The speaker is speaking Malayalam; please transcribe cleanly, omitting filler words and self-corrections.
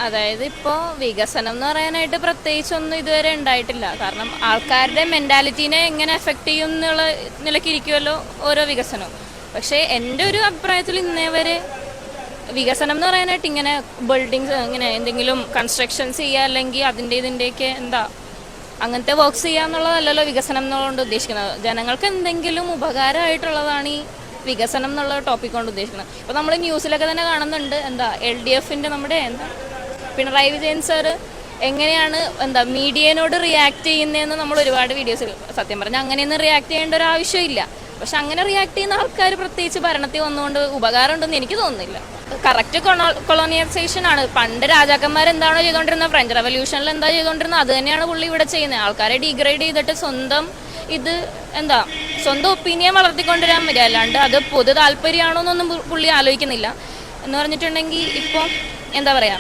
അതായത് ഇപ്പോൾ വികസനം എന്ന് പറയാനായിട്ട് പ്രത്യേകിച്ചൊന്നും ഇതുവരെ ഉണ്ടായിട്ടില്ല. കാരണം ആൾക്കാരുടെ മെൻറ്റാലിറ്റീനെ എങ്ങനെ എഫക്റ്റ് ചെയ്യും എന്നുള്ള നിലയ്ക്കിരിക്കുമല്ലോ ഓരോ വികസനവും. പക്ഷേ എൻ്റെ ഒരു അഭിപ്രായത്തിൽ ഇന്നേ വരെ വികസനം എന്ന് പറയാനായിട്ട് ഇങ്ങനെ ബിൽഡിങ്സ് ഇങ്ങനെ എന്തെങ്കിലും കൺസ്ട്രക്ഷൻസ് ചെയ്യുക, അല്ലെങ്കിൽ ഇതിൻ്റെയൊക്കെ അങ്ങനത്തെ വർക്ക്സ് ചെയ്യുക എന്നുള്ളതല്ലല്ലോ വികസനം എന്നുകൊണ്ട് ഉദ്ദേശിക്കുന്നത്. ജനങ്ങൾക്ക് എന്തെങ്കിലും ഉപകാരമായിട്ടുള്ളതാണ് ഈ വികസനം എന്നുള്ള ടോപ്പിക് കൊണ്ട് ഉദ്ദേശിക്കുന്നത്. ഇപ്പോൾ നമ്മൾ ന്യൂസിലൊക്കെ തന്നെ കാണുന്നുണ്ട് LDFൻ്റെ നമ്മുടെ പിണറായി വിജയൻ സാറ് എങ്ങനെയാണ് മീഡിയനോട് റിയാക്ട് ചെയ്യുന്നതെന്ന് നമ്മൾ ഒരുപാട് വീഡിയോസിൽ സത്യം പറഞ്ഞാൽ അങ്ങനെയൊന്നും റിയാക്ട് ചെയ്യേണ്ട ഒരു ആവശ്യമില്ല. പക്ഷെ അങ്ങനെ റിയാക്ട് ചെയ്യുന്ന ആൾക്കാർ പ്രത്യേകിച്ച് ഭരണത്തിൽ വന്നുകൊണ്ട് ഉപകാരമുണ്ടെന്ന് എനിക്ക് തോന്നുന്നില്ല. കറക്റ്റ് കൊളോണിയലൈസേഷൻ ആണ്. പണ്ട് രാജാക്കന്മാർ എന്താണോ ചെയ്തുകൊണ്ടിരുന്നത്, ഫ്രഞ്ച് റവല്യൂഷനിൽ എന്താ ചെയ്തുകൊണ്ടിരുന്നത്, അത് തന്നെയാണ് പുള്ളി ഇവിടെ ചെയ്യുന്നത്. ആൾക്കാരെ ഡിഗ്രേഡ് ചെയ്തിട്ട് സ്വന്തം ഒപ്പീനിയൻ വളർത്തിക്കൊണ്ടുവരാൻ പറ്റുക, അല്ലാണ്ട് അത് പൊതു താല്പര്യമാണോ എന്നൊന്നും പുള്ളി ആലോചിക്കുന്നില്ല. എന്ന് പറഞ്ഞിട്ടുണ്ടെങ്കിൽ ഇപ്പോൾ എന്താ പറയുക,